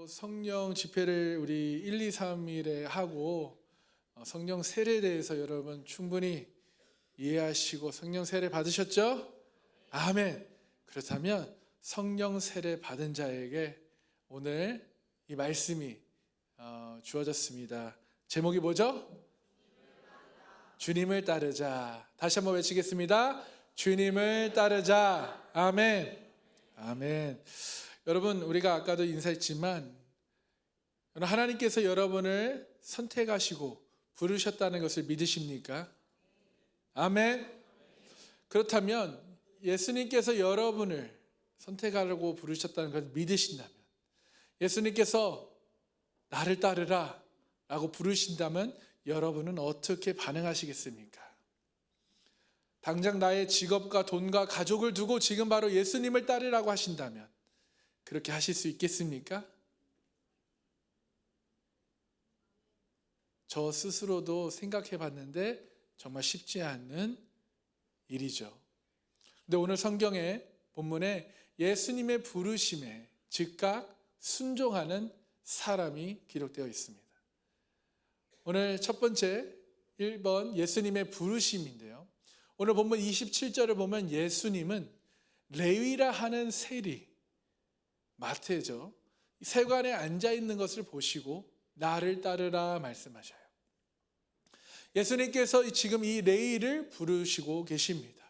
성령 집회를 우리 1, 2, 3일에 하고 성령 세례에 대해서 여러분 충분히 이해하시고 성령 세례 받으셨죠? 아멘. 그렇다면 성령 세례 받은 자에게 오늘 이 말씀이 주어졌습니다. 제목이 뭐죠? 주님을 따르자. 다시 한번 외치겠습니다. 주님을 따르자. 아멘. 아멘. 여러분, 우리가 아까도 인사했지만 하나님께서 여러분을 선택하시고 부르셨다는 것을 믿으십니까? 아멘. 그렇다면 예수님께서 여러분을 선택하려고 부르셨다는 것을 믿으신다면, 예수님께서 나를 따르라 라고 부르신다면 여러분은 어떻게 반응하시겠습니까? 당장 나의 직업과 돈과 가족을 두고 지금 바로 예수님을 따르라고 하신다면 그렇게 하실 수 있겠습니까? 저 스스로도 생각해 봤는데 정말 쉽지 않은 일이죠. 근데 오늘 성경의 본문에 예수님의 부르심에 즉각 순종하는 사람이 기록되어 있습니다. 오늘 첫 번째 1번 예수님의 부르심인데요. 오늘 본문 27절을 보면 예수님은 레위라 하는 세리, 마태죠. 세관에 앉아 있는 것을 보시고 나를 따르라 말씀하셔요. 예수님께서 지금 이 레위를 부르시고 계십니다.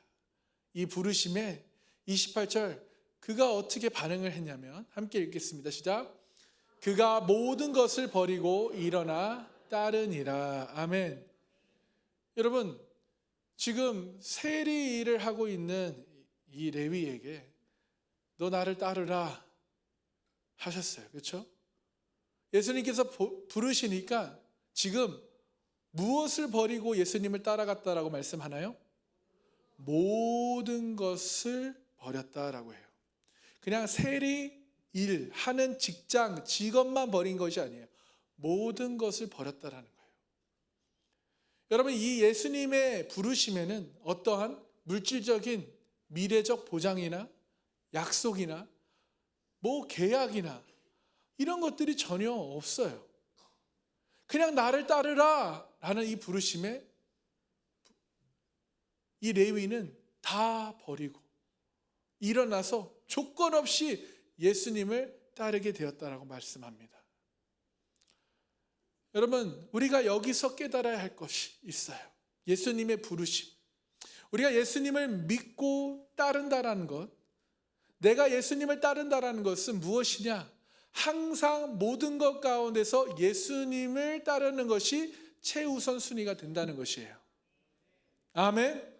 이 부르심에 28절 그가 어떻게 반응을 했냐면 함께 읽겠습니다. 시작. 그가 모든 것을 버리고 일어나 따르니라. 아멘. 여러분, 지금 세리 일을 하고 있는 이 레위에게 너 나를 따르라 하셨어요. 그렇죠? 예수님께서 부르시니까 지금 무엇을 버리고 예수님을 따라갔다라고 말씀하나요? 모든 것을 버렸다라고 해요. 그냥 세리 일 하는 직장, 직업만 버린 것이 아니에요. 모든 것을 버렸다라는 거예요. 여러분, 이 예수님의 부르심에는 어떠한 물질적인 미래적 보장이나 약속이나 계약이나 이런 것들이 전혀 없어요. 그냥 나를 따르라 라는 이 부르심에 이 레위는 다 버리고 일어나서 조건 없이 예수님을 따르게 되었다라고 말씀합니다. 여러분, 우리가 여기서 깨달아야 할 것이 있어요. 예수님의 부르심. 우리가 예수님을 믿고 따른다라는 것, 내가 예수님을 따른다라는 것은 무엇이냐? 항상 모든 것 가운데서 예수님을 따르는 것이 최우선 순위가 된다는 것이에요. 아멘.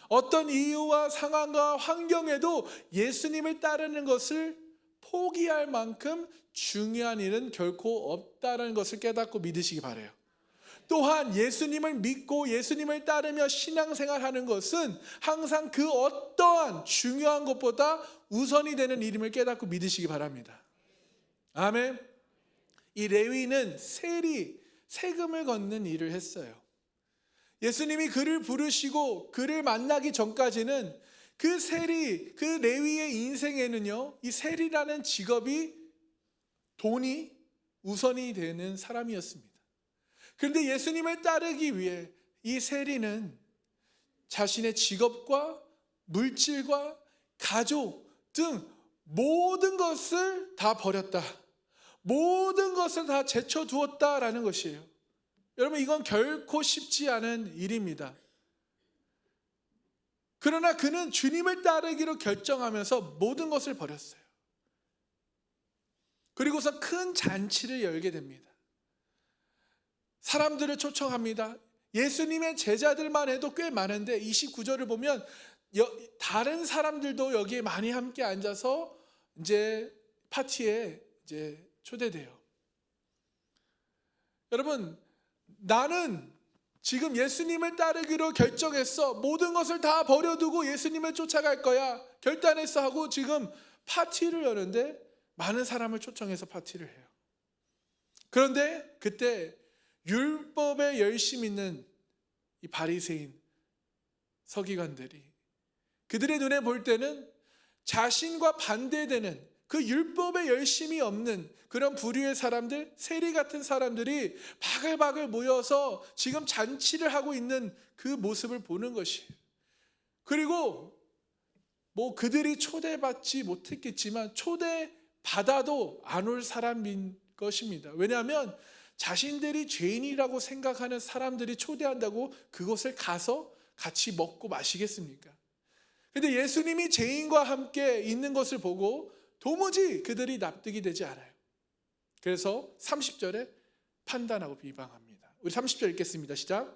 어떤 이유와 상황과 환경에도 예수님을 따르는 것을 포기할 만큼 중요한 일은 결코 없다는 것을 깨닫고 믿으시기 바라요. 또한 예수님을 믿고 예수님을 따르며 신앙생활하는 것은 항상 그 어떠한 중요한 것보다 우선이 되는 일임을 깨닫고 믿으시기 바랍니다. 아멘. 이 레위는 세금을 걷는 일을 했어요. 예수님이 그를 부르시고 그를 만나기 전까지는 그 레위의 인생에는요, 이 세리라는 직업이 돈이 우선이 되는 사람이었습니다. 그런데 예수님을 따르기 위해 이 세리는 자신의 직업과 물질과 가족 등 모든 것을 다 버렸다. 모든 것을 다 제쳐두었다라는 것이에요. 여러분, 이건 결코 쉽지 않은 일입니다. 그러나 그는 주님을 따르기로 결정하면서 모든 것을 버렸어요. 그리고서 큰 잔치를 열게 됩니다. 사람들을 초청합니다. 예수님의 제자들만 해도 꽤 많은데 29절을 보면 다른 사람들도 여기에 많이 함께 앉아서 이제 파티에 이제 초대돼요. 여러분, 나는 지금 예수님을 따르기로 결정했어. 모든 것을 다 버려두고 예수님을 쫓아갈 거야. 결단했어 하고 지금 파티를 여는데 많은 사람을 초청해서 파티를 해요. 그런데 그때 율법에 열심 있는 이 바리새인 서기관들이 그들의 눈에 볼 때는 자신과 반대되는 그 율법에 열심이 없는 그런 부류의 사람들, 세리 같은 사람들이 바글바글 모여서 지금 잔치를 하고 있는 그 모습을 보는 것이에요. 그리고 뭐 그들이 초대받지 못했겠지만 초대받아도 안 올 사람인 것입니다. 왜냐하면 자신들이 죄인이라고 생각하는 사람들이 초대한다고 그곳을 가서 같이 먹고 마시겠습니까? 근데 예수님이 죄인과 함께 있는 것을 보고 도무지 그들이 납득이 되지 않아요. 그래서 30절에 판단하고 비방합니다. 우리 30절 읽겠습니다. 시작.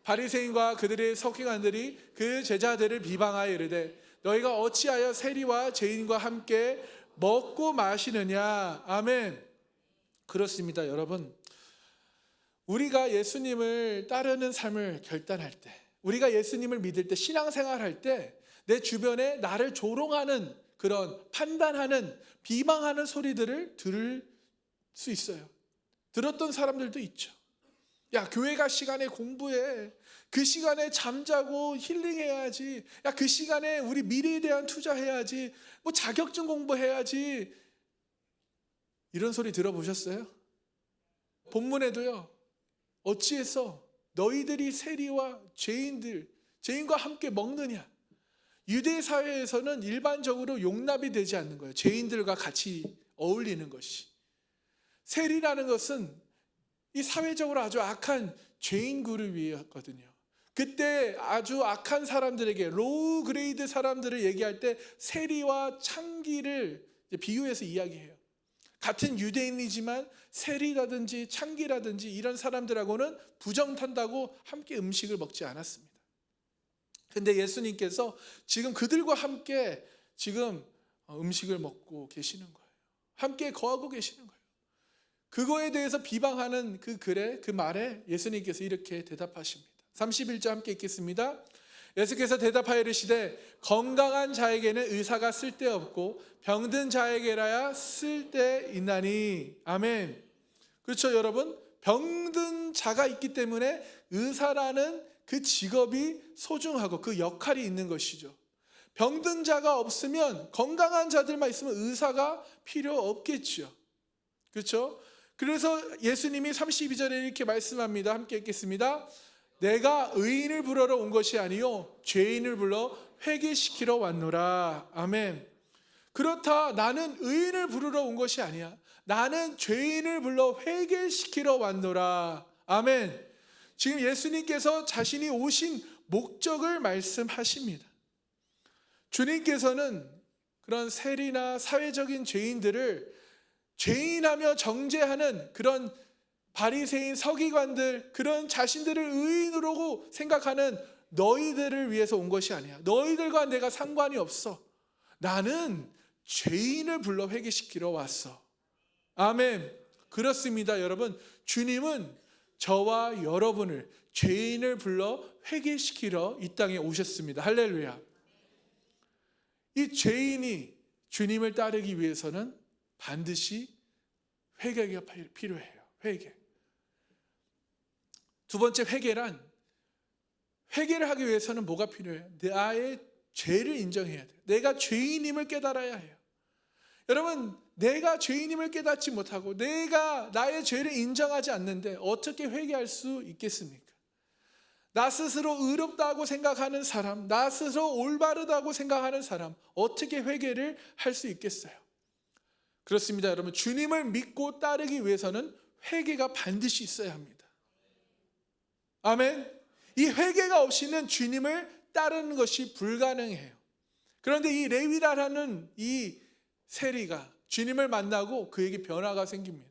바리새인과 그들의 서기관들이 그 제자들을 비방하여 이르되 너희가 어찌하여 세리와 죄인과 함께 먹고 마시느냐. 아멘. 그렇습니다, 여러분. 우리가 예수님을 따르는 삶을 결단할 때, 우리가 예수님을 믿을 때, 신앙생활할 때 내 주변에 나를 조롱하는 그런 판단하는, 비방하는 소리들을 들을 수 있어요. 들었던 사람들도 있죠. 야, 교회 갈 시간에 공부해. 그 시간에 잠자고 힐링해야지. 야, 그 시간에 우리 미래에 대한 투자해야지. 뭐 자격증 공부해야지. 이런 소리 들어보셨어요? 본문에도요. 어찌해서 너희들이 세리와 죄인과 함께 먹느냐. 유대 사회에서는 일반적으로 용납이 되지 않는 거예요. 죄인들과 같이 어울리는 것이. 세리라는 것은 이 사회적으로 아주 악한 죄인 그룹이었거든요. 그때 아주 악한 사람들에게 로우 그레이드 사람들을 얘기할 때 세리와 창기를 비유해서 이야기해요. 같은 유대인이지만 세리라든지 창기라든지 이런 사람들하고는 부정탄다고 함께 음식을 먹지 않았습니다. 근데 예수님께서 지금 그들과 함께 지금 음식을 먹고 계시는 거예요. 함께 거하고 계시는 거예요. 그거에 대해서 비방하는 그 글에, 그 말에 예수님께서 이렇게 대답하십니다. 31절 함께 읽겠습니다. 예수께서 대답하여 이르시되 건강한 자에게는 의사가 쓸데없고 병든 자에게라야 쓸데있나니. 아멘. 그렇죠, 여러분? 병든 자가 있기 때문에 의사라는 그 직업이 소중하고 그 역할이 있는 것이죠. 병든 자가 없으면, 건강한 자들만 있으면 의사가 필요 없겠죠. 그렇죠? 그래서 예수님이 32절에 이렇게 말씀합니다. 함께 읽겠습니다. 내가 의인을 부르러 온 것이 아니요 죄인을 불러 회개시키러 왔노라. 아멘. 그렇다. 나는 의인을 부르러 온 것이 아니야. 나는 죄인을 불러 회개시키러 왔노라. 아멘. 지금 예수님께서 자신이 오신 목적을 말씀하십니다. 주님께서는 그런 세리나 사회적인 죄인들을 죄인하며 정죄하는 그런 바리새인 서기관들, 그런 자신들을 의인으로 생각하는 너희들을 위해서 온 것이 아니야. 너희들과 내가 상관이 없어. 나는 죄인을 불러 회개시키러 왔어. 아멘. 그렇습니다, 여러분. 주님은 저와 여러분을, 죄인을 불러 회개시키러 이 땅에 오셨습니다. 할렐루야. 이 죄인이 주님을 따르기 위해서는 반드시 회개가 필요해요. 회개. 두 번째, 회개란, 회개를 하기 위해서는 뭐가 필요해요? 나의 죄를 인정해야 돼요. 내가 죄인임을 깨달아야 해요. 여러분, 내가 죄인임을 깨닫지 못하고 내가 나의 죄를 인정하지 않는데 어떻게 회개할 수 있겠습니까? 나 스스로 의롭다고 생각하는 사람, 나 스스로 올바르다고 생각하는 사람, 어떻게 회개를 할 수 있겠어요? 그렇습니다, 여러분. 주님을 믿고 따르기 위해서는 회개가 반드시 있어야 합니다. 아멘. 이 회개가 없이는 주님을 따르는 것이 불가능해요. 그런데 이 레위라라는 이 세리가 주님을 만나고 그에게 변화가 생깁니다.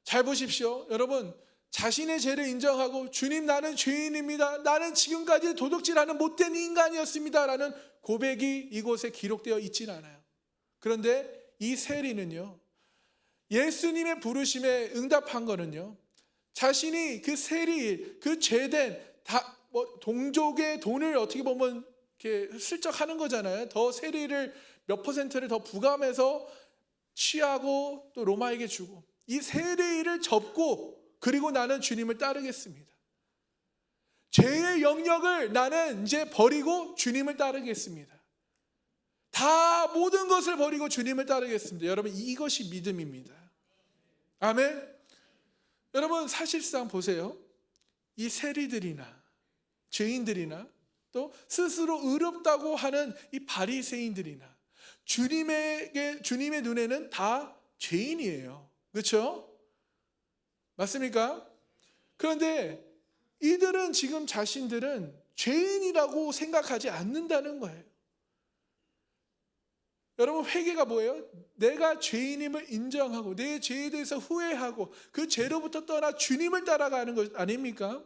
잘 보십시오, 여러분. 자신의 죄를 인정하고 주님, 나는 죄인입니다. 나는 지금까지 도둑질하는 못된 인간이었습니다 라는 고백이 이곳에 기록되어 있지는 않아요. 그런데 이 세리는요, 예수님의 부르심에 응답한 거는요, 자신이 그 세리, 그 죄된 동족의 돈을 어떻게 보면 이렇게 슬쩍 하는 거잖아요. 더 세리를 몇 퍼센트를 더 부감해서 취하고 또 로마에게 주고, 이 세리를 접고 그리고 나는 주님을 따르겠습니다. 죄의 영역을 나는 이제 버리고 주님을 따르겠습니다. 다 모든 것을 버리고 주님을 따르겠습니다. 여러분, 이것이 믿음입니다. 아멘. 여러분, 사실상 보세요. 이 세리들이나 죄인들이나 또 스스로 의롭다고 하는 이 바리새인들이나 주님의 눈에는 다 죄인이에요. 그렇죠? 맞습니까? 그런데 이들은 지금 자신들은 죄인이라고 생각하지 않는다는 거예요. 여러분, 회개가 뭐예요? 내가 죄인임을 인정하고 내 죄에 대해서 후회하고 그 죄로부터 떠나 주님을 따라가는 것 아닙니까?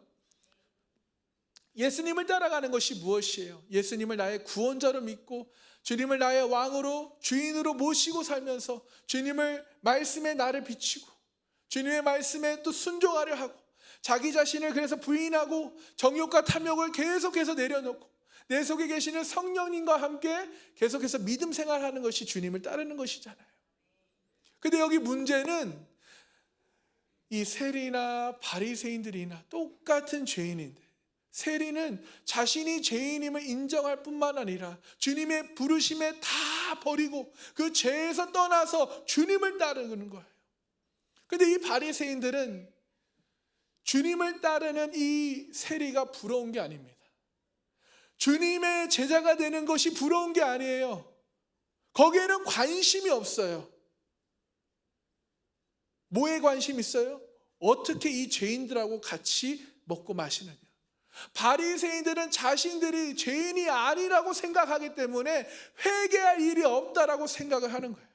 예수님을 따라가는 것이 무엇이에요? 예수님을 나의 구원자로 믿고 주님을 나의 왕으로 주인으로 모시고 살면서 주님을 말씀에 나를 비추고 주님의 말씀에 또 순종하려 하고 자기 자신을 그래서 부인하고 정욕과 탐욕을 계속해서 내려놓고 내 속에 계시는 성령님과 함께 계속해서 믿음 생활하는 것이 주님을 따르는 것이잖아요. 근데 여기 문제는 이 세리나 바리새인들이나 똑같은 죄인인데, 세리는 자신이 죄인임을 인정할 뿐만 아니라 주님의 부르심에 다 버리고 그 죄에서 떠나서 주님을 따르는 거예요. 근데 이 바리새인들은 주님을 따르는 이 세리가 부러운 게 아닙니다. 주님의 제자가 되는 것이 부러운 게 아니에요. 거기에는 관심이 없어요. 뭐에 관심 있어요? 어떻게 이 죄인들하고 같이 먹고 마시느냐. 바리새인들은 자신들이 죄인이 아니라고 생각하기 때문에 회개할 일이 없다라고 생각을 하는 거예요.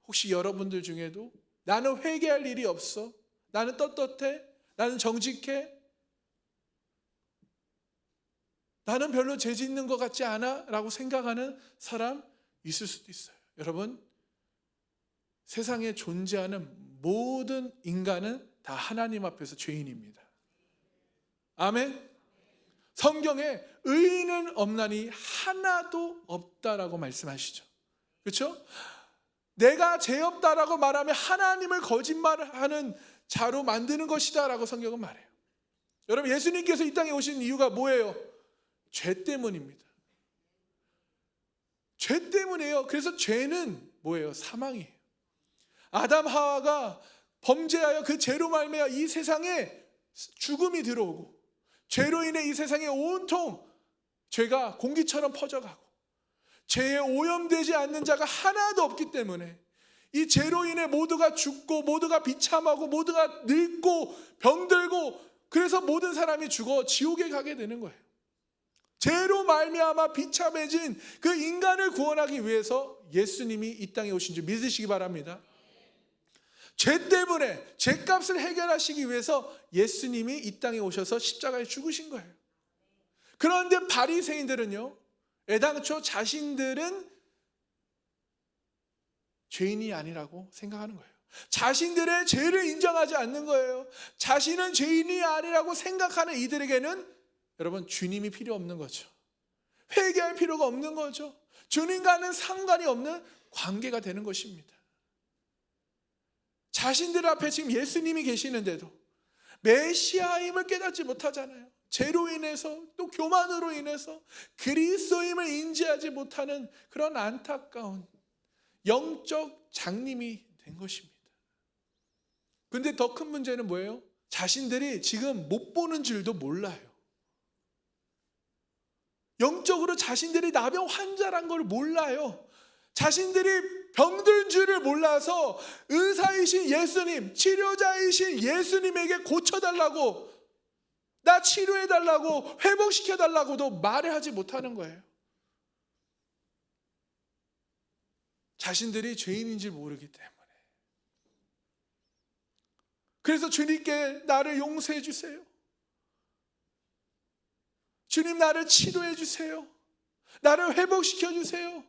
혹시 여러분들 중에도 나는 회개할 일이 없어? 나는 떳떳해? 나는 정직해? 나는 별로 죄 짓는 것 같지 않아? 라고 생각하는 사람 있을 수도 있어요. 여러분, 세상에 존재하는 모든 인간은 다 하나님 앞에서 죄인입니다. 아멘. 성경에 의인은 없나니 하나도 없다라고 말씀하시죠. 그렇죠? 내가 죄 없다라고 말하면 하나님을 거짓말하는 자로 만드는 것이다라고 성경은 말해요. 여러분, 예수님께서 이 땅에 오신 이유가 뭐예요? 죄 때문입니다. 죄 때문이에요. 그래서 죄는 뭐예요? 사망이에요. 아담 하와가 범죄하여 그 죄로 말미암아 이 세상에 죽음이 들어오고 죄로 인해 이 세상에 온통 죄가 공기처럼 퍼져가고 죄에 오염되지 않는 자가 하나도 없기 때문에 이 죄로 인해 모두가 죽고 모두가 비참하고 모두가 늙고 병들고 그래서 모든 사람이 죽어 지옥에 가게 되는 거예요. 죄로 말미암아 비참해진 그 인간을 구원하기 위해서 예수님이 이 땅에 오신 줄 믿으시기 바랍니다. 죄 때문에 죄값을 해결하시기 위해서 예수님이 이 땅에 오셔서 십자가에 죽으신 거예요. 그런데 바리새인들은요, 애당초 자신들은 죄인이 아니라고 생각하는 거예요. 자신들의 죄를 인정하지 않는 거예요. 자신은 죄인이 아니라고 생각하는 이들에게는 여러분, 주님이 필요 없는 거죠. 회개할 필요가 없는 거죠. 주님과는 상관이 없는 관계가 되는 것입니다. 자신들 앞에 지금 예수님이 계시는데도 메시아임을 깨닫지 못하잖아요. 죄로 인해서 또 교만으로 인해서 그리스도임을 인지하지 못하는 그런 안타까운 영적 장님이 된 것입니다. 그런데 더 큰 문제는 뭐예요? 자신들이 지금 못 보는 줄도 몰라요. 영적으로 자신들이 나병 환자란 걸 몰라요. 자신들이 병든 줄을 몰라서 의사이신 예수님, 치료자이신 예수님에게 고쳐달라고, 나 치료해달라고, 회복시켜달라고도 말을 하지 못하는 거예요. 자신들이 죄인인지 모르기 때문에. 그래서 주님께 나를 용서해 주세요. 주님, 나를 치료해 주세요. 나를 회복시켜 주세요.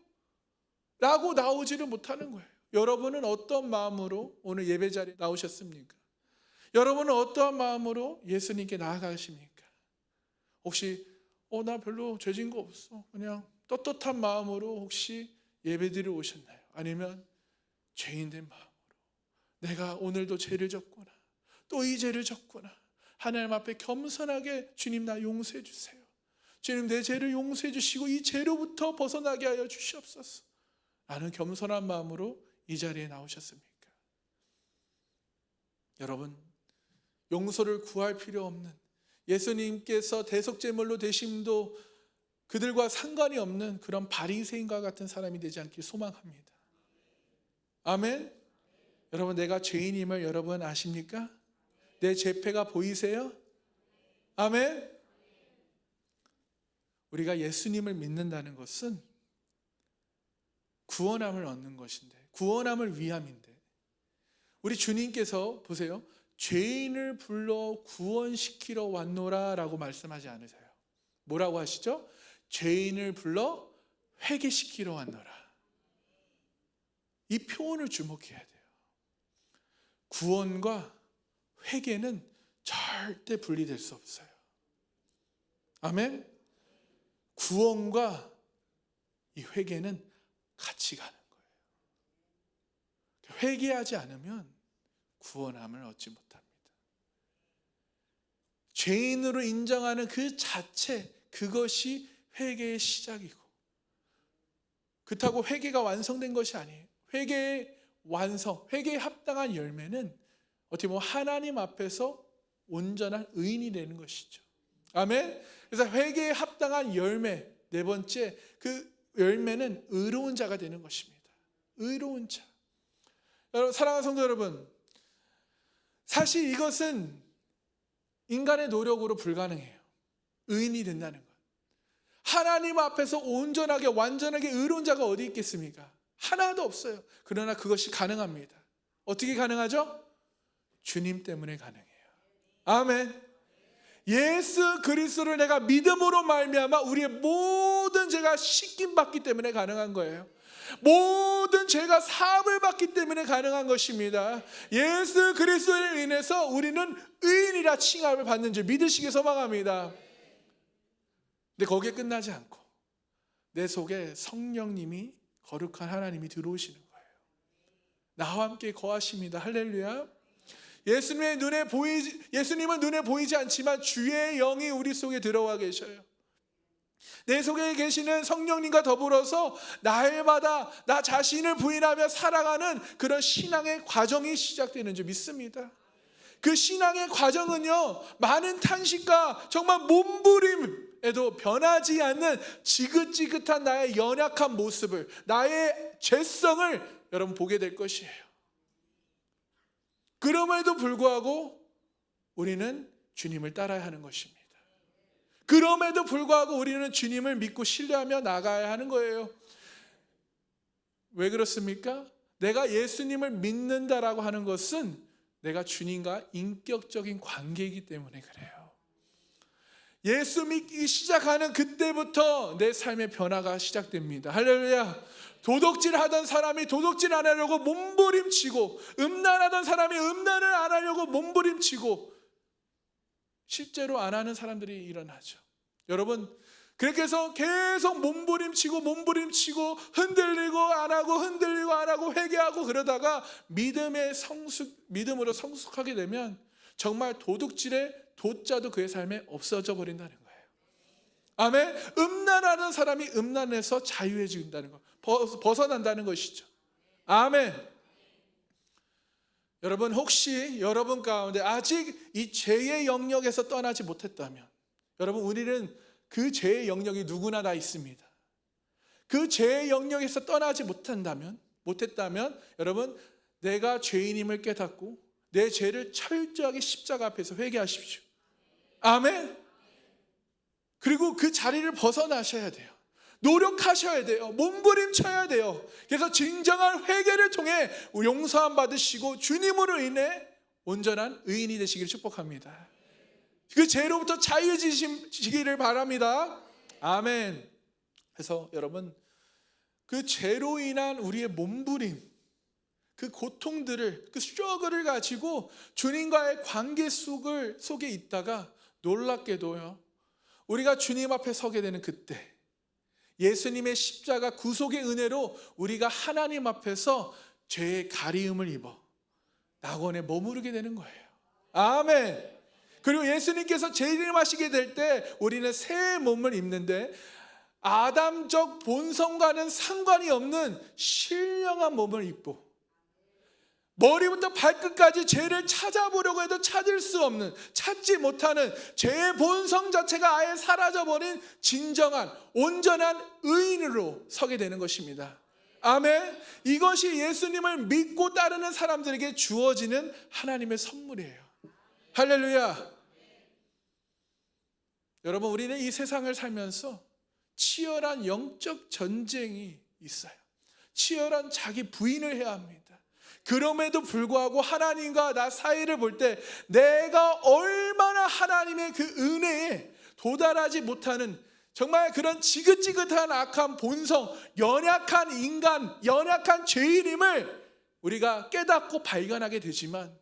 라고 나오지를 못하는 거예요. 여러분은 어떤 마음으로 오늘 예배 자리에 나오셨습니까? 여러분은 어떠한 마음으로 예수님께 나아가십니까? 혹시 나 별로 죄진 거 없어, 그냥 떳떳한 마음으로 혹시 예배드리러 오셨나요? 아니면 죄인된 마음으로 내가 오늘도 죄를 졌구나, 또 이 죄를 졌구나, 하나님 앞에 겸손하게 주님 나 용서해 주세요, 주님, 내 죄를 용서해 주시고 이 죄로부터 벗어나게 하여 주시옵소서 라는 겸손한 마음으로 이 자리에 나오셨습니까? 여러분, 용서를 구할 필요 없는, 예수님께서 대속제물로 되심도 그들과 상관이 없는 그런 바리새인과 같은 사람이 되지 않길 소망합니다. 아멘. 여러분, 내가 죄인임을 여러분 아십니까? 내 죄패가 보이세요? 아멘. 우리가 예수님을 믿는다는 것은 구원함을 얻는 것인데, 구원함을 위함인데, 우리 주님께서 보세요, 죄인을 불러 구원시키러 왔노라 라고 말씀하지 않으세요. 뭐라고 하시죠? 죄인을 불러 회개시키러 왔노라. 이 표현을 주목해야 돼요. 구원과 회개는 절대 분리될 수 없어요. 아멘. 구원과 이 회개는 같이 가는 거예요. 회개하지 않으면 구원함을 얻지 못합니다. 죄인으로 인정하는 그 자체, 그것이 회개의 시작이고, 그렇다고 회개가 완성된 것이 아니에요. 회개의 완성, 회개에 합당한 열매는 어떻게 보면 하나님 앞에서 온전한 의인이 되는 것이죠. 아멘. 그래서 회개에 합당한 열매, 네 번째, 그 열매는 의로운 자가 되는 것입니다. 의로운 자. 여러분, 사랑하는 성도 여러분, 사실 이것은 인간의 노력으로 불가능해요. 의인이 된다는 것. 하나님 앞에서 온전하게 완전하게 의로운 자가 어디 있겠습니까? 하나도 없어요. 그러나 그것이 가능합니다. 어떻게 가능하죠? 주님 때문에 가능해요. 아멘. 예수 그리스도를 내가 믿음으로 말미암아 우리의 모든 죄가 씻김 받기 때문에 가능한 거예요. 모든 죄가 사함을 받기 때문에 가능한 것입니다. 예수 그리스도를 인해서 우리는 의인이라 칭함을 받는 줄 믿으시기 소망합니다. 근데 거기에 끝나지 않고 내 속에 성령님이, 거룩한 하나님이 들어오시는 거예요. 나와 함께 거하십니다. 할렐루야. 예수님은 눈에 보이지 않지만 주의 영이 우리 속에 들어와 계셔요. 내 속에 계시는 성령님과 더불어서 날마다 나 자신을 부인하며 살아가는 그런 신앙의 과정이 시작되는 줄 믿습니다. 그 신앙의 과정은요, 많은 탄식과 정말 몸부림에도 변하지 않는 지긋지긋한 나의 연약한 모습을, 나의 죄성을 여러분 보게 될 것이에요. 그럼에도 불구하고 우리는 주님을 따라야 하는 것입니다. 그럼에도 불구하고 우리는 주님을 믿고 신뢰하며 나가야 하는 거예요. 왜 그렇습니까? 내가 예수님을 믿는다라고 하는 것은 내가 주님과 인격적인 관계이기 때문에 그래요. 예수 믿기 시작하는 그때부터 내 삶의 변화가 시작됩니다. 할렐루야. 도둑질 하던 사람이 도둑질 안 하려고 몸부림치고, 음란하던 사람이 음란을 안 하려고 몸부림치고, 실제로 안 하는 사람들이 일어나죠. 여러분, 그렇게 해서 계속 몸부림치고 흔들리고 안 하고 회개하고 그러다가 믿음으로 성숙하게 되면 정말 도둑질의 도자도 그의 삶에 없어져 버린다는 거예요. 아멘. 음란하는 사람이 음란에서 자유해진다는 거, 벗어난다는 것이죠. 아멘. 여러분, 혹시 여러분 가운데 아직 이 죄의 영역에서 떠나지 못했다면, 여러분, 우리는 그 죄의 영역이 누구나 다 있습니다. 그 죄의 영역에서 떠나지 못했다면 여러분, 내가 죄인임을 깨닫고 내 죄를 철저하게 십자가 앞에서 회개하십시오. 아멘. 그리고 그 자리를 벗어나셔야 돼요. 노력하셔야 돼요. 몸부림쳐야 돼요. 그래서 진정한 회개를 통해 용서함 받으시고 주님으로 인해 온전한 의인이 되시기를 축복합니다. 그 죄로부터 자유해지시기를 바랍니다. 아멘. 그래서 여러분, 그 죄로 인한 우리의 몸부림, 그 고통들을, 그 스트러글을 가지고 주님과의 관계 속에 있다가 놀랍게도요, 우리가 주님 앞에 서게 되는 그때 예수님의 십자가 구속의 은혜로 우리가 하나님 앞에서 죄의 가리움을 입어 낙원에 머무르게 되는 거예요. 아멘. 그리고 예수님께서 재림하시게 될 때 우리는 새 몸을 입는데 아담적 본성과는 상관이 없는 신령한 몸을 입고 머리부터 발끝까지 죄를 찾아보려고 해도 찾을 수 없는, 찾지 못하는 죄의 본성 자체가 아예 사라져버린 진정한 온전한 의인으로 서게 되는 것입니다. 아멘. 이것이 예수님을 믿고 따르는 사람들에게 주어지는 하나님의 선물이에요. 할렐루야. 여러분, 우리는 이 세상을 살면서 치열한 영적 전쟁이 있어요. 치열한 자기 부인을 해야 합니다. 그럼에도 불구하고 하나님과 나 사이를 볼 때 내가 얼마나 하나님의 그 은혜에 도달하지 못하는 정말 그런 지긋지긋한 악한 본성, 연약한 인간, 연약한 죄인임을 우리가 깨닫고 발견하게 되지만,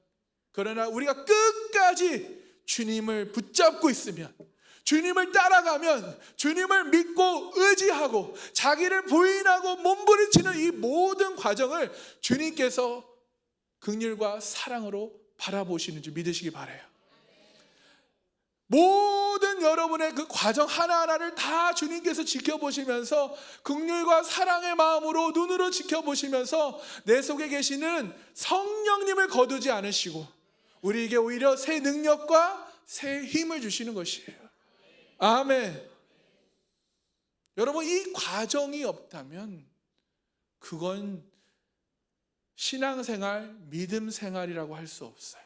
그러나 우리가 끝까지 주님을 붙잡고 있으면, 주님을 따라가면, 주님을 믿고 의지하고 자기를 부인하고 몸부림치는 이 모든 과정을 주님께서 긍휼과 사랑으로 바라보시는 줄 믿으시기 바라요. 모든 여러분의 그 과정 하나하나를 다 주님께서 지켜보시면서 긍휼과 사랑의 마음으로 눈으로 지켜보시면서 내 속에 계시는 성령님을 거두지 않으시고 우리에게 오히려 새 능력과 새 힘을 주시는 것이에요. 아멘. 여러분, 이 과정이 없다면 그건 신앙생활, 믿음 생활이라고 할 수 없어요.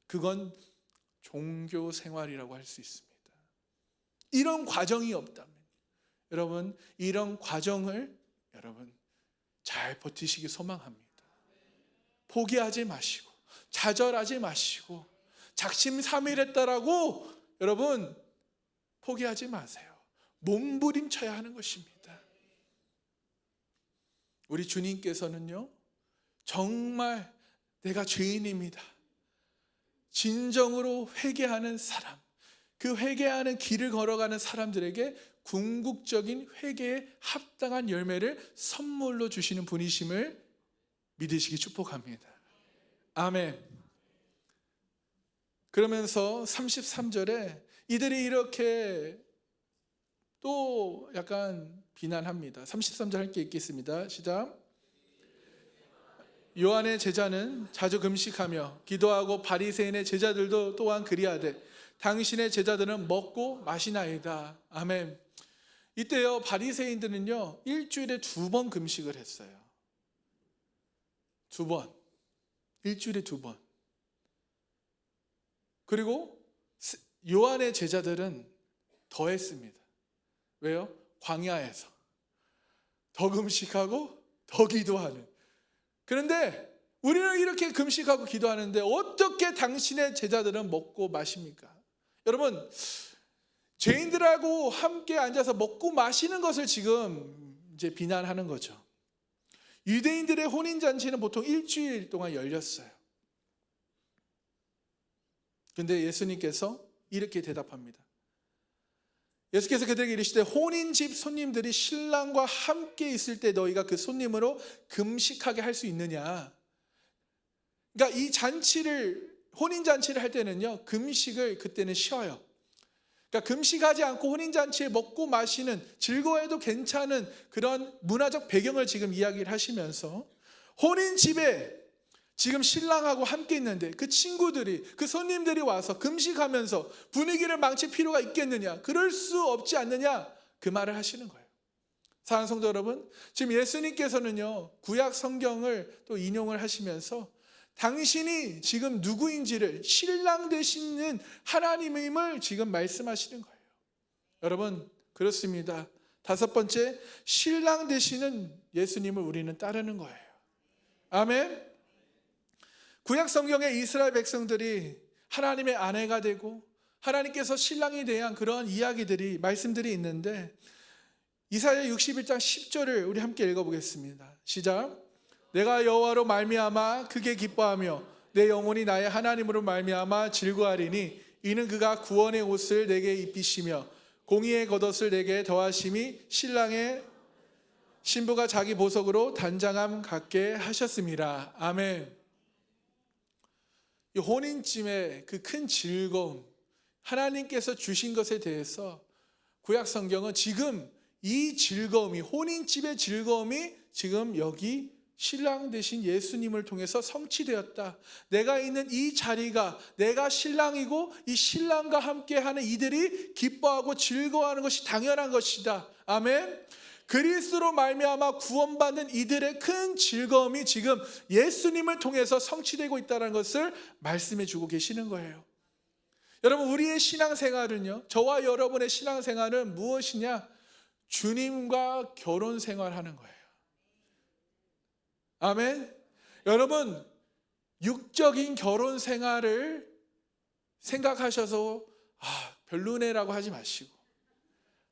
그건 종교 생활이라고 할 수 있습니다. 이런 과정이 없다면 여러분, 이런 과정을 여러분 잘 버티시기 소망합니다. 포기하지 마시고 좌절하지 마시고 작심삼일했다라고 여러분 포기하지 마세요. 몸부림쳐야 하는 것입니다. 우리 주님께서는요, 정말 내가 죄인입니다, 진정으로 회개하는 사람, 그 회개하는 길을 걸어가는 사람들에게 궁극적인 회개에 합당한 열매를 선물로 주시는 분이심을 믿으시기 축복합니다. 아멘. 그러면서 33절에 이들이 이렇게 또 약간 비난합니다. 33절 함께 읽겠습니다. 시작. 요한의 제자는 자주 금식하며 기도하고 바리새인의 제자들도 또한 그리하되 당신의 제자들은 먹고 마시나이다. 아멘. 이때요, 바리새인들은요 일주일에 2번 금식을 했어요. 2번, 일주일에 2번. 그리고 요한의 제자들은 더 했습니다. 왜요? 광야에서 더 금식하고 더 기도하는. 그런데 우리는 이렇게 금식하고 기도하는데 어떻게 당신의 제자들은 먹고 마십니까? 여러분, 죄인들하고 함께 앉아서 먹고 마시는 것을 지금 이제 비난하는 거죠. 유대인들의 혼인잔치는 보통 일주일 동안 열렸어요. 그런데 예수님께서 이렇게 대답합니다. 예수께서 그들에게 이르시되 혼인집 손님들이 신랑과 함께 있을 때 너희가 그 손님으로 금식하게 할 수 있느냐. 그러니까 이 잔치를, 혼인잔치를 할 때는요 금식을 그때는 쉬어요. 그러니까 금식하지 않고 혼인잔치에 먹고 마시는, 즐거워해도 괜찮은 그런 문화적 배경을 지금 이야기를 하시면서 혼인집에 지금 신랑하고 함께 있는데 그 친구들이, 그 손님들이 와서 금식하면서 분위기를 망칠 필요가 있겠느냐, 그럴 수 없지 않느냐, 그 말을 하시는 거예요. 사랑하는 성도 여러분, 지금 예수님께서는요 구약 성경을 또 인용을 하시면서 당신이 지금 누구인지를, 신랑 되시는 하나님임을 지금 말씀하시는 거예요. 여러분, 그렇습니다. 5번째, 신랑 되시는 예수님을 우리는 따르는 거예요. 아멘. 구약 성경의 이스라엘 백성들이 하나님의 아내가 되고 하나님께서 신랑에 대한 그런 이야기들이, 말씀들이 있는데 이사야 61장 10절을 우리 함께 읽어보겠습니다. 시작. 내가 여호와로 말미암아 크게 기뻐하며 내 영혼이 나의 하나님으로 말미암아 즐거하리니 이는 그가 구원의 옷을 내게 입히시며 공의의 겉옷을 내게 더하심이 신랑의 신부가 자기 보석으로 단장함 갖게 하셨습니다. 아멘. 이 혼인찜의 그 큰 즐거움, 하나님께서 주신 것에 대해서 구약 성경은 지금 이 즐거움이, 혼인집의 즐거움이 지금 여기 신랑 되신 예수님을 통해서 성취되었다. 내가 있는 이 자리가 내가 신랑이고 이 신랑과 함께하는 이들이 기뻐하고 즐거워하는 것이 당연한 것이다. 아멘. 그리스도로 말미암아 구원받는 이들의 큰 즐거움이 지금 예수님을 통해서 성취되고 있다는 것을 말씀해 주고 계시는 거예요. 여러분, 우리의 신앙생활은요, 저와 여러분의 신앙생활은 무엇이냐? 주님과 결혼 생활하는 거예요. 아멘. 여러분, 육적인 결혼 생활을 생각하셔서 별로네라고 하지 마시고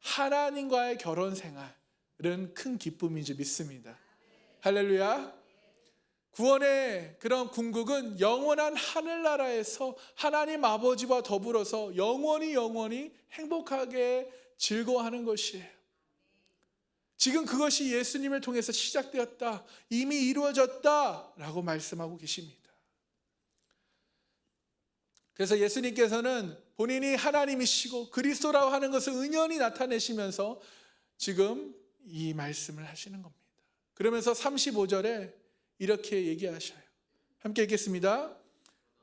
하나님과의 결혼 생활은 큰 기쁨인지 믿습니다. 할렐루야. 구원의 그런 궁극은 영원한 하늘나라에서 하나님 아버지와 더불어서 영원히 행복하게 즐거워하는 것이에요. 지금 그것이 예수님을 통해서 시작되었다, 이미 이루어졌다라고 말씀하고 계십니다. 그래서 예수님께서는 본인이 하나님이시고 그리스도라고 하는 것을 은연히 나타내시면서 지금 이 말씀을 하시는 겁니다. 그러면서 35절에 이렇게 얘기하셔요. 함께 읽겠습니다.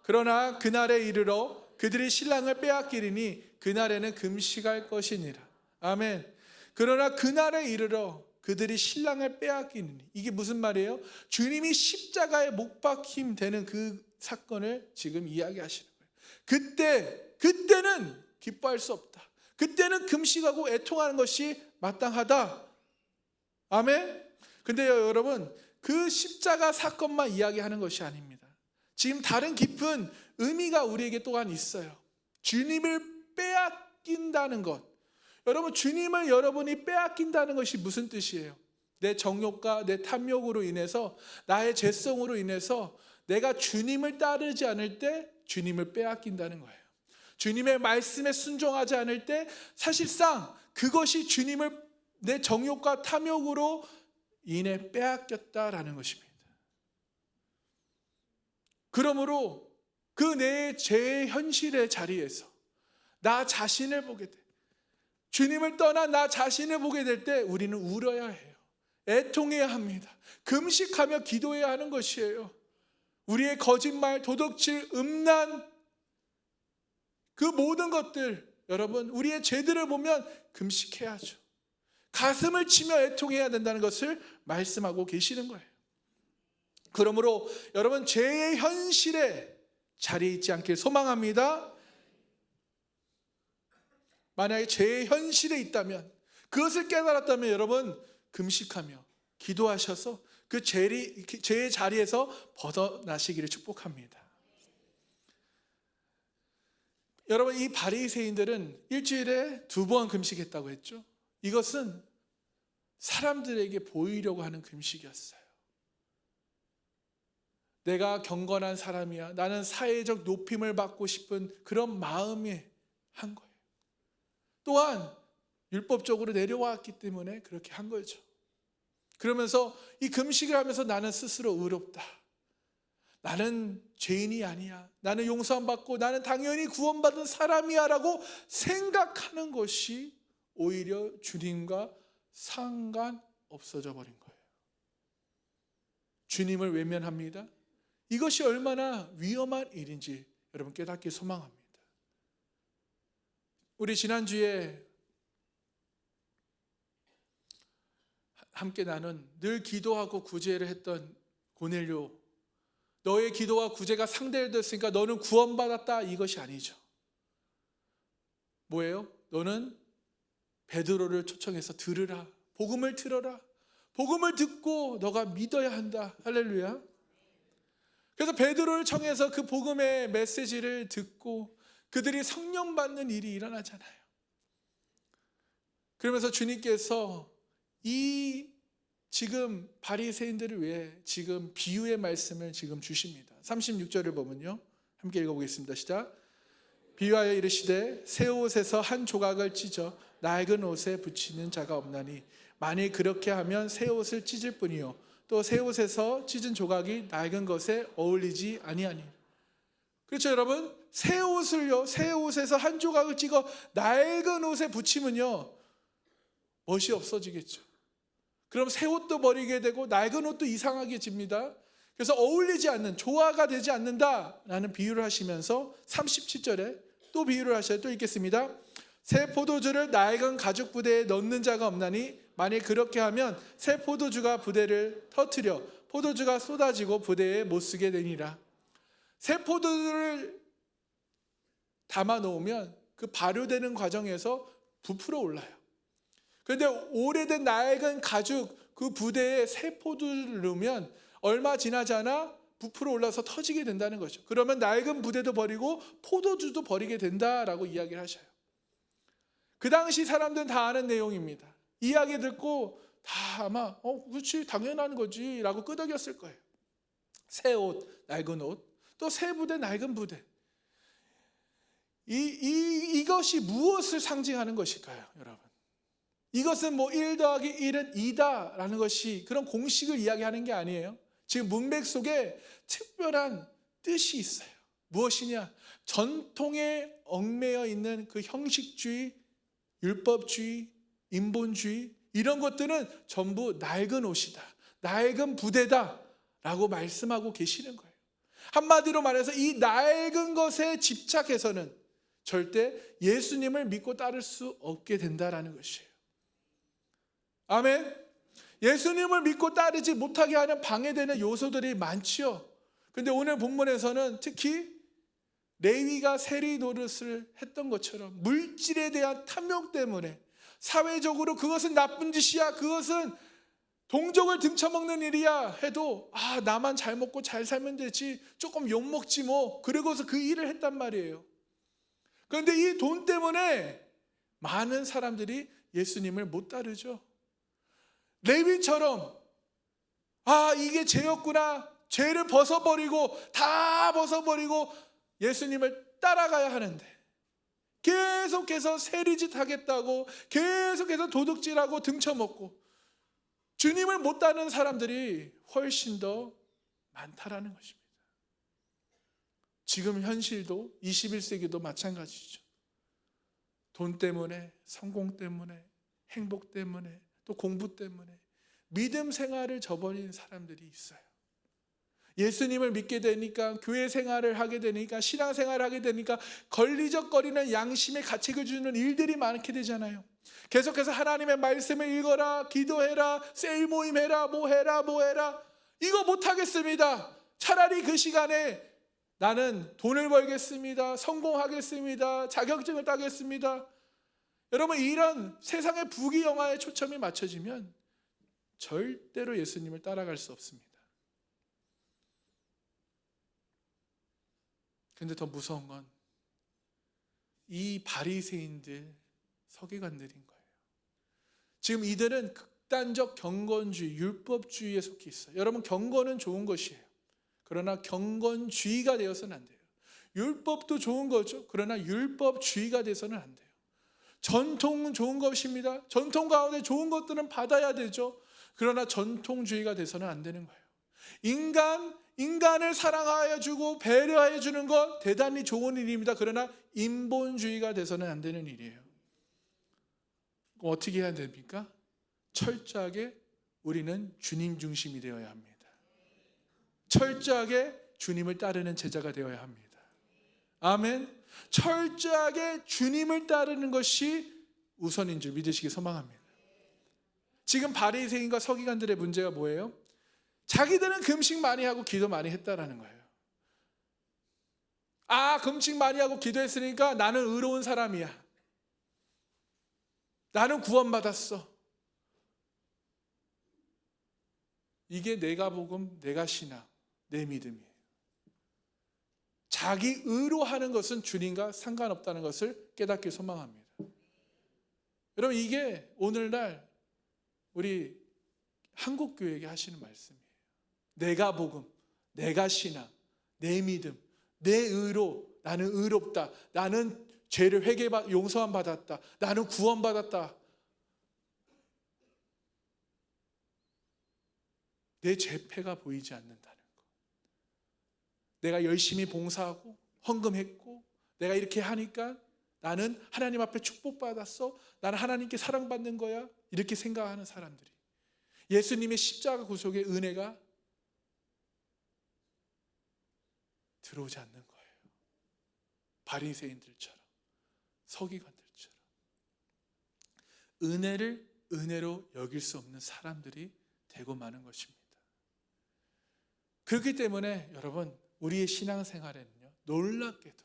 그러나 그날에 이르러 그들이 신랑을 빼앗기리니 그날에는 금식할 것이니라. 아멘. 그러나 그날에 이르러 그들이 신랑을 빼앗기니, 이게 무슨 말이에요? 주님이 십자가에 못 박힘 되는 그 사건을 지금 이야기하시는 거예요. 그때는 기뻐할 수 없다. 그때는 금식하고 애통하는 것이 마땅하다. 아멘. 근데요, 여러분, 그 십자가 사건만 이야기하는 것이 아닙니다. 지금 다른 깊은 의미가 우리에게 또한 있어요. 주님을 빼앗긴다는 것. 여러분, 주님을 여러분이 빼앗긴다는 것이 무슨 뜻이에요? 내 정욕과 내 탐욕으로 인해서, 나의 죄성으로 인해서 내가 주님을 따르지 않을 때 주님을 빼앗긴다는 거예요. 주님의 말씀에 순종하지 않을 때 사실상 그것이 주님을 내 정욕과 탐욕으로 인해 빼앗겼다라는 것입니다. 그러므로 그 내 죄의 현실의 자리에서 나 자신을 보게 돼, 주님을 떠난 나 자신을 보게 될 때 우리는 울어야 해요. 애통해야 합니다. 금식하며 기도해야 하는 것이에요. 우리의 거짓말, 도둑질, 음란, 그 모든 것들, 여러분, 우리의 죄들을 보면 금식해야죠. 가슴을 치며 애통해야 된다는 것을 말씀하고 계시는 거예요. 그러므로 여러분, 죄의 현실에 자리에 있지 않길 소망합니다. 만약에 죄의 현실에 있다면, 그것을 깨달았다면 여러분, 금식하며 기도하셔서 그 죄의 자리에서 벗어나시기를 축복합니다. 여러분, 이 바리새인들은 일주일에 2번 금식했다고 했죠. 이것은 사람들에게 보이려고 하는 금식이었어요. 내가 경건한 사람이야, 나는 사회적 높임을 받고 싶은 그런 마음에 한 거예요. 또한 율법적으로 내려왔기 때문에 그렇게 한 거죠. 그러면서 이 금식을 하면서 나는 스스로 의롭다, 나는 죄인이 아니야, 나는 용서함 받고 나는 당연히 구원받은 사람이야 라고 생각하는 것이 오히려 주님과 상관없어져 버린 거예요. 주님을 외면합니다. 이것이 얼마나 위험한 일인지 여러분 깨닫기 소망합니다. 우리 지난주에 함께 나눈 늘 기도하고 구제를 했던 고넬료, 너의 기도와 구제가 상대됐으니까 너는 구원받았다, 이것이 아니죠. 뭐예요? 너는 베드로를 초청해서 들으라, 복음을 들어라, 복음을 듣고 너가 믿어야 한다. 할렐루야. 그래서 베드로를 청해서 그 복음의 메시지를 듣고 그들이 성령 받는 일이 일어나잖아요. 그러면서 주님께서 이 지금 바리새인들을 위해 지금 비유의 말씀을 지금 주십니다. 36절을 보면요, 함께 읽어보겠습니다. 시작. 비유하여 이르시되 새 옷에서 한 조각을 찢어 낡은 옷에 붙이는 자가 없나니 만일 그렇게 하면 새 옷을 찢을 뿐이요 또 새 옷에서 찢은 조각이 낡은 것에 어울리지 아니하니. 그렇죠, 여러분? 새 옷을요, 새 옷에서 한 조각을 찍어 낡은 옷에 붙이면요, 멋이 없어지겠죠. 그럼 새 옷도 버리게 되고 낡은 옷도 이상하게 집니다. 그래서 어울리지 않는, 조화가 되지 않는다라는 비유를 하시면서 37절에 또 비유를 하셔요. 또 읽겠습니다. 새 포도주를 낡은 가죽 부대에 넣는 자가 없나니 만일 그렇게 하면 새 포도주가 부대를 터뜨려 포도주가 쏟아지고 부대에 못 쓰게 되니라. 새 포도주를 담아 놓으면 그 발효되는 과정에서 부풀어 올라요. 그런데 오래된 낡은 가죽 그 부대에 새 포도주를 넣으면 얼마 지나지 않아 부풀어 올라서 터지게 된다는 거죠. 그러면 낡은 부대도 버리고 포도주도 버리게 된다라고 이야기를 하셔요. 그 당시 사람들은 다 아는 내용입니다. 이야기 듣고 다 아마 그렇지 당연한 거지 라고 끄덕였을 거예요. 새 옷, 낡은 옷, 또 새 부대, 낡은 부대. 이것이 무엇을 상징하는 것일까요, 여러분? 이것은 뭐 1 더하기 1은 2다라는 것이 그런 공식을 이야기하는 게 아니에요. 지금 문맥 속에 특별한 뜻이 있어요. 무엇이냐? 전통에 얽매여 있는 그 형식주의, 율법주의, 인본주의 이런 것들은 전부 낡은 옷이다, 낡은 부대다 라고 말씀하고 계시는 거예요. 한마디로 말해서 이 낡은 것에 집착해서는 절대 예수님을 믿고 따를 수 없게 된다라는 것이에요. 아멘. 예수님을 믿고 따르지 못하게 하는 방해되는 요소들이 많지요. 근데 오늘 본문에서는 특히 레위가 세리 노릇을 했던 것처럼 물질에 대한 탐욕 때문에 사회적으로 그것은 나쁜 짓이야, 그것은 동족을 등쳐먹는 일이야 해도 나만 잘 먹고 잘 살면 되지, 조금 욕먹지 뭐, 그러고서 그 일을 했단 말이에요. 그런데 이 돈 때문에 많은 사람들이 예수님을 못 따르죠. 레위처럼 이게 죄였구나, 죄를 벗어버리고 다 벗어버리고 예수님을 따라가야 하는데 계속해서 세리짓 하겠다고 계속해서 도둑질하고 등쳐먹고 주님을 못 따르는 사람들이 훨씬 더 많다라는 것입니다. 지금 현실도 21세기도 마찬가지죠. 돈 때문에, 성공 때문에, 행복 때문에, 또 공부 때문에 믿음 생활을 저버린 사람들이 있어요. 예수님을 믿게 되니까, 교회 생활을 하게 되니까, 신앙 생활을 하게 되니까 걸리적거리는 양심의 가책을 주는 일들이 많게 되잖아요. 계속해서 하나님의 말씀을 읽어라, 기도해라, 세일 모임해라, 뭐 해라 이거 못하겠습니다. 차라리 그 시간에 나는 돈을 벌겠습니다, 성공하겠습니다, 자격증을 따겠습니다. 여러분, 이런 세상의 부귀영화에 초점이 맞춰지면 절대로 예수님을 따라갈 수 없습니다. 그런데 더 무서운 건 이 바리새인들, 서기관들인 거예요. 지금 이들은 극단적 경건주의, 율법주의에 속해 있어요. 여러분, 경건은 좋은 것이에요. 그러나 경건주의가 되어서는 안 돼요. 율법도 좋은 거죠. 그러나 율법주의가 돼서는 안 돼요. 전통은 좋은 것입니다. 전통 가운데 좋은 것들은 받아야 되죠. 그러나 전통주의가 돼서는 안 되는 거예요. 인간을 사랑하여 주고 배려해 주는 것 대단히 좋은 일입니다. 그러나 인본주의가 돼서는 안 되는 일이에요. 어떻게 해야 됩니까? 철저하게 우리는 주님 중심이 되어야 합니다. 철저하게 주님을 따르는 제자가 되어야 합니다. 아멘. 철저하게 주님을 따르는 것이 우선인 줄 믿으시기 소망합니다. 지금 바리새인과 서기관들의 문제가 뭐예요? 자기들은 금식 많이 하고 기도 많이 했다라는 거예요. 금식 많이 하고 기도했으니까 나는 의로운 사람이야, 나는 구원받았어. 이게 내가 복음, 내가 신앙, 내 믿음이에요. 자기 의로하는 것은 주님과 상관없다는 것을 깨닫길 소망합니다. 여러분, 이게 오늘날 우리 한국교회에게 하시는 말씀이에요. 내가 복음, 내가 신앙, 내 믿음, 내 의로, 나는 의롭다, 나는 죄를 용서함 받았다, 나는 구원받았다. 내 죄패가 보이지 않는다는 것. 내가 열심히 봉사하고 헌금했고 내가 이렇게 하니까 나는 하나님 앞에 축복받았어, 나는 하나님께 사랑받는 거야, 이렇게 생각하는 사람들이 예수님의 십자가 구속의 은혜가 들어오지 않는 거예요. 바리새인들처럼, 서기관들처럼 은혜를 은혜로 여길 수 없는 사람들이 되고 마는 것입니다. 그렇기 때문에 여러분, 우리의 신앙생활에는요, 놀랍게도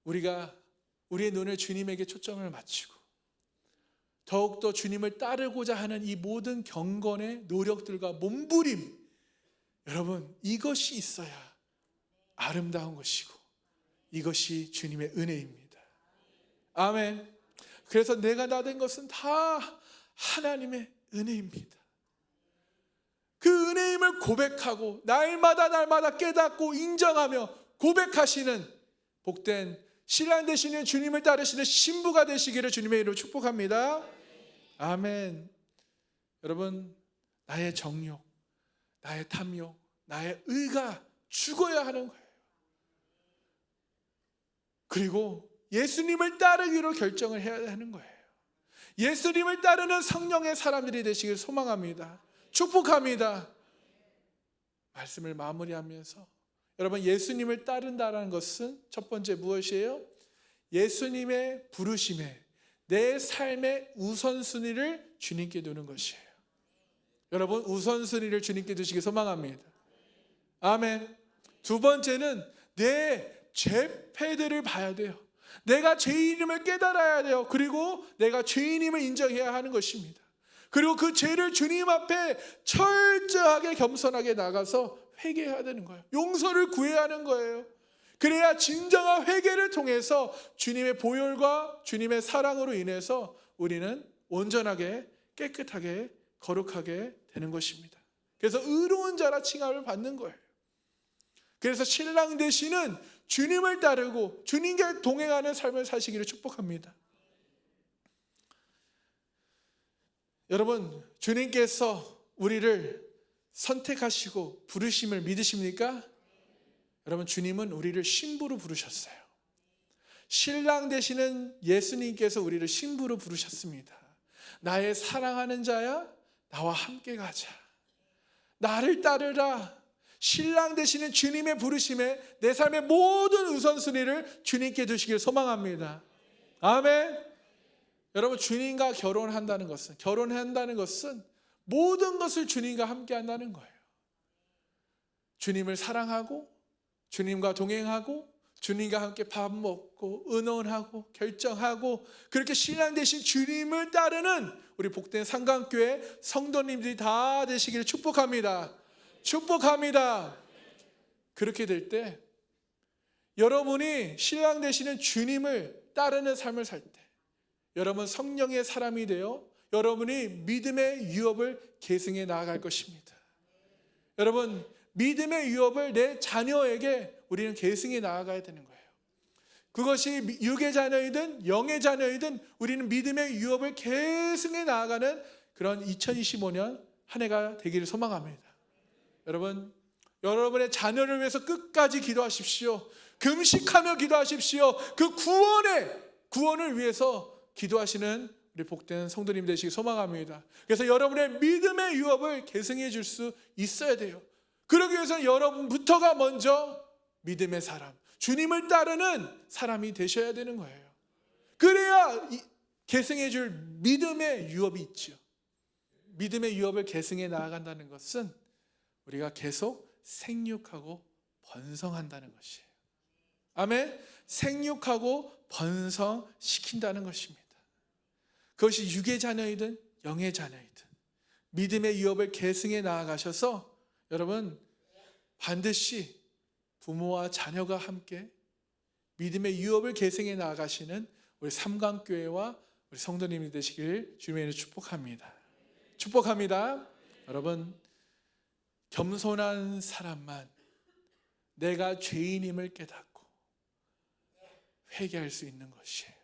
우리가 우리의 눈을 주님에게 초점을 맞추고 더욱더 주님을 따르고자 하는 이 모든 경건의 노력들과 몸부림, 여러분, 이것이 있어야 아름다운 것이고 이것이 주님의 은혜입니다. 아멘. 그래서 내가 나 된 것은 다 하나님의 은혜입니다. 그 은혜임을 고백하고 날마다 깨닫고 인정하며 고백하시는 복된 신랑 되시는 주님을 따르시는 신부가 되시기를 주님의 이름으로 축복합니다. 아멘. 여러분, 나의 정욕, 나의 탐욕, 나의 의가 죽어야 하는 거예요. 그리고 예수님을 따르기로 결정을 해야 하는 거예요. 예수님을 따르는 성령의 사람들이 되시길 소망합니다. 축복합니다. 말씀을 마무리하면서 여러분, 예수님을 따른다는 것은 첫 번째 무엇이에요? 예수님의 부르심에 내 삶의 우선순위를 주님께 두는 것이에요. 여러분, 우선순위를 주님께 두시기 소망합니다. 아멘. 두 번째는 내 죄패들을 봐야 돼요. 내가 죄인임을 깨달아야 돼요. 그리고 내가 죄인임을 인정해야 하는 것입니다. 그리고 그 죄를 주님 앞에 철저하게 겸손하게 나가서 회개해야 되는 거예요. 용서를 구해야 하는 거예요. 그래야 진정한 회개를 통해서 주님의 보혈과 주님의 사랑으로 인해서 우리는 온전하게 깨끗하게 거룩하게 되는 것입니다. 그래서 의로운 자라 칭함을 받는 거예요. 그래서 신랑 되시는 주님을 따르고 주님과 동행하는 삶을 사시기를 축복합니다. 여러분, 주님께서 우리를 선택하시고 부르심을 믿으십니까? 여러분, 주님은 우리를 신부로 부르셨어요. 신랑 되시는 예수님께서 우리를 신부로 부르셨습니다. 나의 사랑하는 자야, 나와 함께 가자. 나를 따르라. 신랑 되시는 주님의 부르심에 내 삶의 모든 우선순위를 주님께 두시길 소망합니다. 아멘. 여러분, 주님과 결혼한다는 것은 모든 것을 주님과 함께 한다는 거예요. 주님을 사랑하고 주님과 동행하고 주님과 함께 밥 먹고 의논하고 결정하고 그렇게 신랑 되신 주님을 따르는 우리 복된 상강교회 성도님들이 다 되시기를 축복합니다. 축복합니다. 그렇게 될 때 여러분이 신랑 되시는 주님을 따르는 삶을 살 때 여러분 성령의 사람이 되어 여러분이 믿음의 유업을 계승해 나아갈 것입니다. 여러분, 믿음의 유업을 내 자녀에게 우리는 계승해 나아가야 되는 거예요. 그것이 육의 자녀이든 영의 자녀이든 우리는 믿음의 유업을 계승해 나아가는 그런 2025년 한 해가 되기를 소망합니다. 여러분, 여러분의 자녀를 위해서 끝까지 기도하십시오. 금식하며 기도하십시오. 그 구원을 위해서 기도하시는 우리 복된 성도님 되시기 소망합니다. 그래서 여러분의 믿음의 유업을 계승해 줄 수 있어야 돼요. 그러기 위해서는 여러분부터가 먼저 믿음의 사람, 주님을 따르는 사람이 되셔야 되는 거예요. 그래야 계승해 줄 믿음의 유업이 있죠. 믿음의 유업을 계승해 나아간다는 것은 우리가 계속 생육하고 번성한다는 것이에요. 아멘. 생육하고 번성시킨다는 것입니다. 그것이 육의 자녀이든 영의 자녀이든 믿음의 유업을 계승해 나아가셔서 여러분 반드시 부모와 자녀가 함께 믿음의 유업을 계승해 나아가시는 우리 삼강교회와 우리 성도님이 되시길 주님의 이름으로 축복합니다. 축복합니다. 여러분, 겸손한 사람만 내가 죄인임을 깨닫고 회개할 수 있는 것이에요.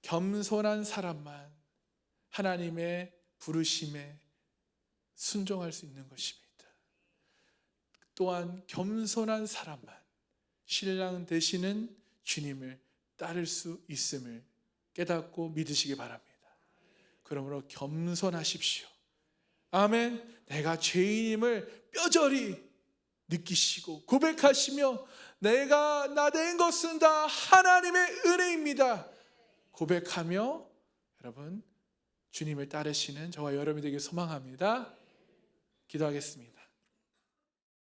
겸손한 사람만 하나님의 부르심에 순종할 수 있는 것입니다. 또한 겸손한 사람만 신랑 되시는 주님을 따를 수 있음을 깨닫고 믿으시기 바랍니다. 그러므로 겸손하십시오. 아멘. 내가 죄인임을 뼈저리 느끼시고 고백하시며 내가 나 된 것은 다 하나님의 은혜입니다 고백하며 여러분 주님을 따르시는 저와 여러분이 되길 소망합니다. 기도하겠습니다.